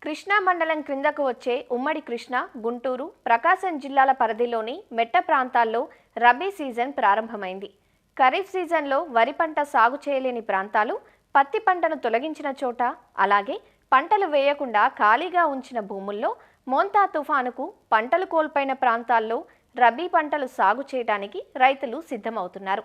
కృష్ణా మండలం క్రిందకు వచ్చే ఉమ్మడి కృష్ణా, గుంటూరు, ప్రకాశం జిల్లాల పరిధిలోని మెట్ట ప్రాంతాల్లో రబీ సీజన్ ప్రారంభమైంది. ఖరీఫ్ సీజన్లో వరి పంట సాగు చేయలేని ప్రాంతాలు, పత్తి పంటను తొలగించిన చోట, అలాగే పంటలు వేయకుండా ఖాళీగా ఉంచిన భూముల్లో మోంతా తుఫానుకు పంటలు కోల్పోయిన ప్రాంతాల్లో రబీ పంటలు సాగు చేయడానికి రైతులు సిద్ధమవుతున్నారు.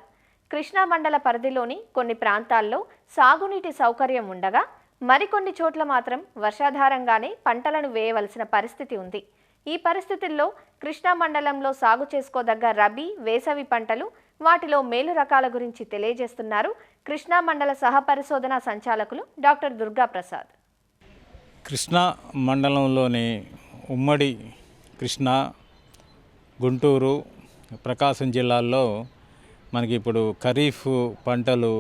కృష్ణా మండల పరిధిలోని కొన్ని ప్రాంతాల్లో సాగునీటి సౌకర్యం ఉండగా మరికొన్ని చోట్ల మాత్రం వర్షాధారంగానే పంటలను వేయవలసిన పరిస్థితి ఉంది. ఈ పరిస్థితుల్లో కృష్ణా మండలంలో సాగు చేసుకోదగ్గ రబీ, వేసవి పంటలు, వాటిలో మేలు రకాల గురించి తెలియజేస్తున్నారు కృష్ణా మండల సహపరిశోధన సంచాలకులు డాక్టర్ దుర్గా ప్రసాద్. కృష్ణా మండలంలోని ఉమ్మడి కృష్ణా, గుంటూరు, ప్రకాశం జిల్లాల్లో మనకి ఇప్పుడు ఖరీఫ్ పంటలు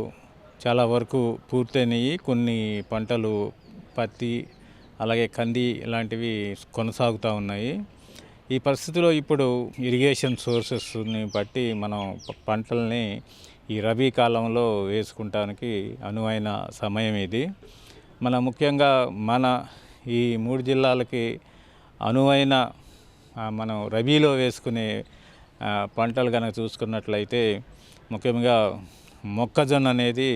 చాలా వరకు పూర్తయినాయి. కొన్ని పంటలు పత్తి, అలాగే కంది ఇలాంటివి కొనసాగుతూ ఉన్నాయి. ఈ పరిస్థితిలో ఇప్పుడు ఇరిగేషన్ సోర్సెస్ని బట్టి మనం పంటల్ని ఈ రబీ కాలంలో వేసుకుంటానికి అనువైన సమయం ఇది. ముఖ్యంగా ఈ 3 జిల్లాలకి అనువైన మనం రబీలో వేసుకునే పంటలు కనుక చూసుకున్నట్లయితే ముఖ్యంగా మొక్కజొన్న అనేది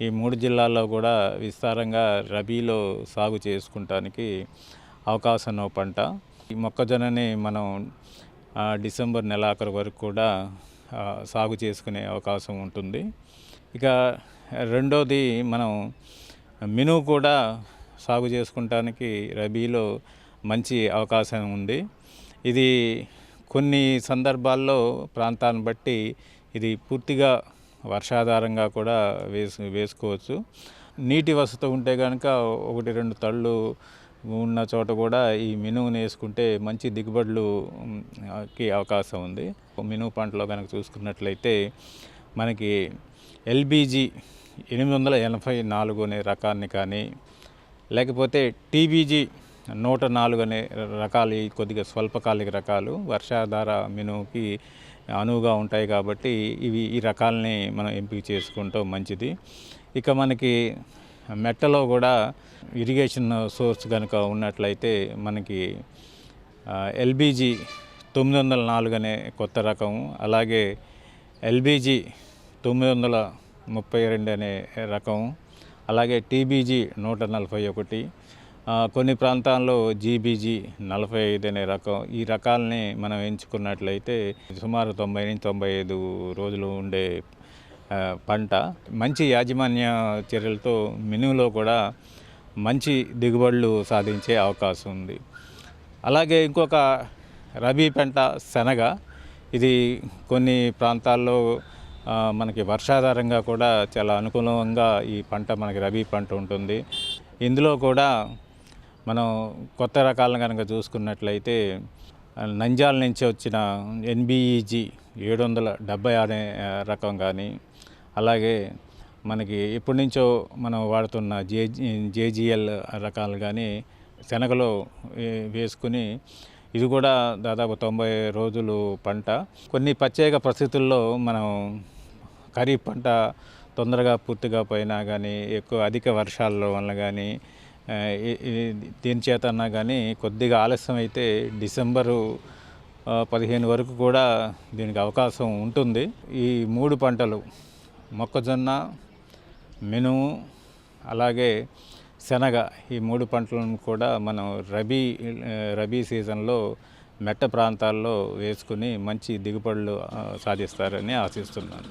ఈ 3 జిల్లాల్లో కూడా విస్తారంగా రబీలో సాగు చేసుకుంటానికి అవకాశం ఉన్న పంట. ఈ మొక్కజొన్నని మనం డిసెంబర్ నెలాఖరు వరకు కూడా సాగు చేసుకునే అవకాశం ఉంటుంది. ఇక రెండోది మనం మినుము కూడా సాగు చేసుకుంటానికి రబీలో మంచి అవకాశం ఉంది. ఇది కొన్ని సందర్భాల్లో ప్రాంతాన్ని బట్టి ఇది పూర్తిగా వర్షాధారంగా కూడా వేసుకోవచ్చు. నీటి వసతి ఉంటే కనుక 1-2 తళ్ళు ఉన్న చోట కూడా ఈ మినుముని వేసుకుంటే మంచి దిగుబడులుకి అవకాశం ఉంది. మినుము పంటలో కనుక చూసుకున్నట్లయితే మనకి ఎల్బీజీ 884 అనే రకాన్ని కానీ, లేకపోతే టీబీజీ 104 అనే రకాలు కొద్దిగా స్వల్పకాలిక రకాలు వర్షాధార మినుముకి అనువుగా ఉంటాయి కాబట్టి ఈ రకాలని మనం ఎంపిక చేసుకుంటాం మంచిది. ఇక మనకి మెట్టలో కూడా ఇరిగేషన్ సోర్స్ కనుక ఉన్నట్లయితే మనకి ఎల్బీజీ 904 అనే కొత్త రకం, అలాగే ఎల్బీజీ 932 అనే రకం, అలాగే టీబీజీ 141, కొన్ని ప్రాంతాల్లో జీబీజీ 45 అనే రకం. ఈ రకాలని మనం ఎంచుకున్నట్లయితే సుమారు 90-95 రోజులు ఉండే పంట. మంచి యాజమాన్య చర్యలతో మినుములో కూడా మంచి దిగుబడులు సాధించే అవకాశం ఉంది. అలాగే ఇంకొక రబీ పంట శనగ. ఇది కొన్ని ప్రాంతాల్లో మనకి వర్షాధారంగా కూడా చాలా అనుకూలంగా ఈ పంట మనకి రబీ పంట ఉంటుంది. ఇందులో కూడా మనం కొత్త రకాలను కనుక చూసుకున్నట్లయితే నంద్యాల నుంచి వచ్చిన ఎన్బీఈజీ 770 అనే రకం కానీ, అలాగే మనకి ఎప్పటి నుంచో మనం వాడుతున్న జేజీఎల్ రకాలు కానీ శనగలో వేసుకుని ఇది కూడా దాదాపు 90 రోజులు పంట. కొన్ని ప్రత్యేక పరిస్థితుల్లో మనం ఖరీఫ్ పంట తొందరగా పూర్తిగా పోయినా కానీ, అధిక వర్షాల వల్ల కానీ, దీని చేతన్నా కానీ కొద్దిగా ఆలస్యం అయితే డిసెంబరు 15 వరకు కూడా దీనికి అవకాశం ఉంటుంది. ఈ 3 పంటలు మొక్కజొన్న, మినుము, అలాగే శనగ, ఈ 3 పంటలను కూడా మనం రబీ సీజన్లో మెట్ట ప్రాంతాల్లో వేసుకుని మంచి దిగుబడులు సాధిస్తారని ఆశిస్తున్నాను.